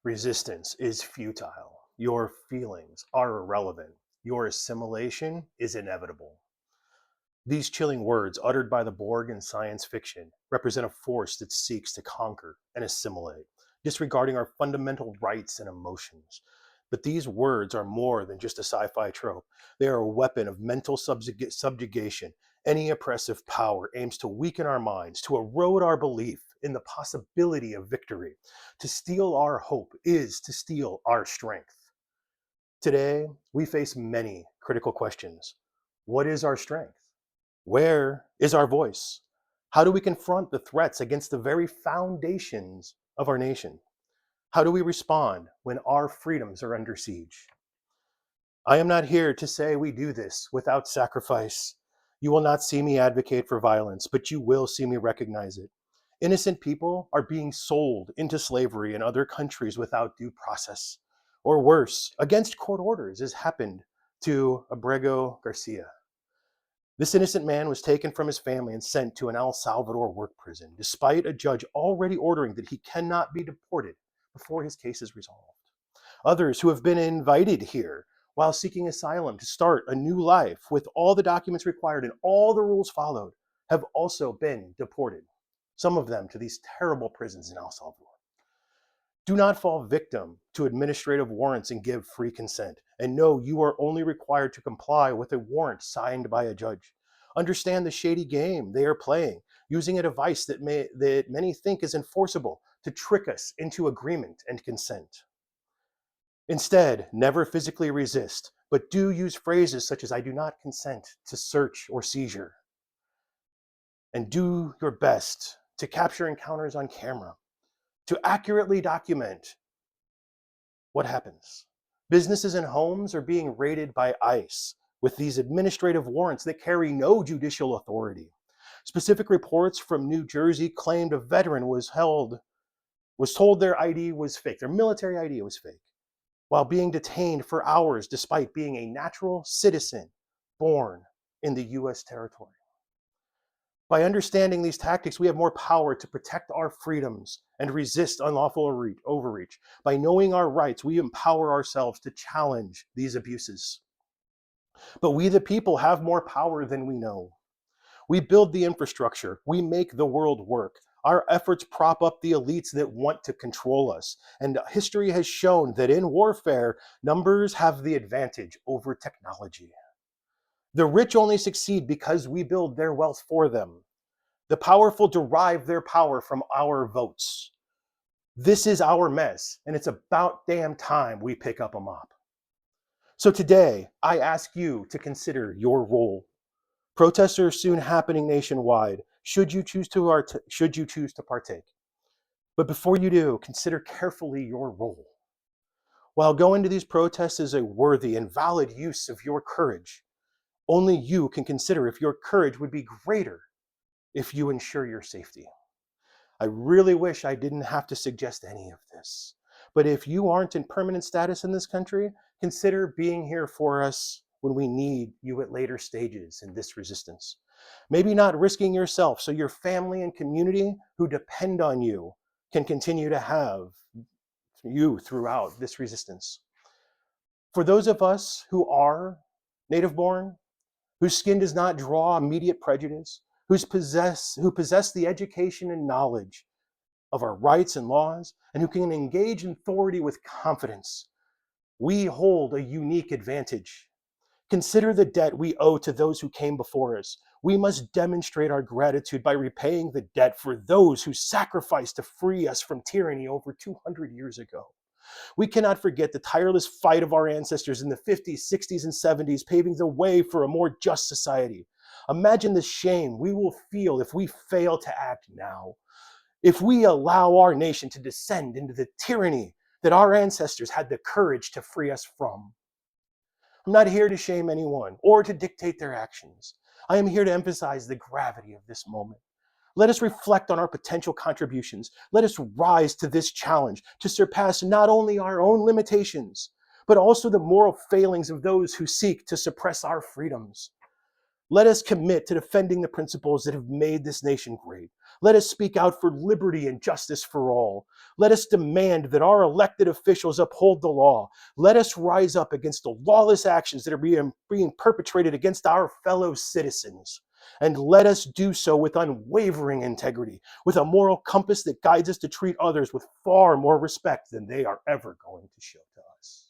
Resistance is futile. Your feelings are irrelevant. Your assimilation is inevitable. These chilling words, uttered by the Borg in science fiction, represent a force that seeks to conquer and assimilate, disregarding our fundamental rights and emotions. But these words are more than just a sci fi trope. They are a weapon of mental subjugation. Any oppressive power aims to weaken our minds, to erode our belief in the possibility of victory. To steal our hope is to steal our strength. Today, we face many critical questions. What is our strength? Where is our voice? How do we confront the threats against the very foundations of our nation? How do we respond when our freedoms are under siege? I am not here to say we do this without sacrifice. You will not see me advocate for violence, but you will see me recognize it. Innocent people are being sold into slavery in other countries without due process, or worse, against court orders, as happened to Abrego Garcia. This innocent man was taken from his family and sent to an El Salvador work prison, despite a judge already ordering that he cannot be deported before his case is resolved. Others who have been invited here while seeking asylum to start a new life with all the documents required and all the rules followed have also been deported, some of them to these terrible prisons in El Salvador. Do not fall victim to administrative warrants and give free consent. And no, you are only required to comply with a warrant signed by a judge. Understand the shady game they are playing, using a device that many think is enforceable to trick us into agreement and consent. Instead, never physically resist, but do use phrases such as "I do not consent to search or seizure." And do your best to capture encounters on camera, to accurately document what happens. Businesses and homes are being raided by ICE with these administrative warrants that carry no judicial authority. Specific reports from New Jersey claimed a veteran was told their ID was fake, their military ID was fake, while being detained for hours despite being a natural citizen born in the US territory. By understanding these tactics, we have more power to protect our freedoms and resist unlawful overreach. By knowing our rights, we empower ourselves to challenge these abuses. But we, the people, have more power than we know. We build the infrastructure. We make the world work. Our efforts prop up the elites that want to control us. And history has shown that in warfare, numbers have the advantage over technology. The rich only succeed because we build their wealth for them. The powerful derive their power from our votes. This is our mess, and it's about damn time we pick up a mop. So today, I ask you to consider your role. Protests are soon happening nationwide, should you choose to partake. But before you do, consider carefully your role. While going to these protests is a worthy and valid use of your courage, only you can consider if your courage would be greater if you ensure your safety. I really wish I didn't have to suggest any of this. But if you aren't in permanent status in this country, consider being here for us when we need you at later stages in this resistance. Maybe not risking yourself so your family and community who depend on you can continue to have you throughout this resistance. For those of us who are native born, whose skin does not draw immediate prejudice, who possess the education and knowledge of our rights and laws, and who can engage in authority with confidence, we hold a unique advantage. Consider the debt we owe to those who came before us. We must demonstrate our gratitude by repaying the debt for those who sacrificed to free us from tyranny over 200 years ago. We cannot forget the tireless fight of our ancestors in the 50s, 60s, and 70s, paving the way for a more just society. Imagine the shame we will feel if we fail to act now, if we allow our nation to descend into the tyranny that our ancestors had the courage to free us from. I'm not here to shame anyone or to dictate their actions. I am here to emphasize the gravity of this moment. Let us reflect on our potential contributions. Let us rise to this challenge to surpass not only our own limitations, but also the moral failings of those who seek to suppress our freedoms. Let us commit to defending the principles that have made this nation great. Let us speak out for liberty and justice for all. Let us demand that our elected officials uphold the law. Let us rise up against the lawless actions that are being perpetrated against our fellow citizens. And let us do so with unwavering integrity, with a moral compass that guides us to treat others with far more respect than they are ever going to show to us.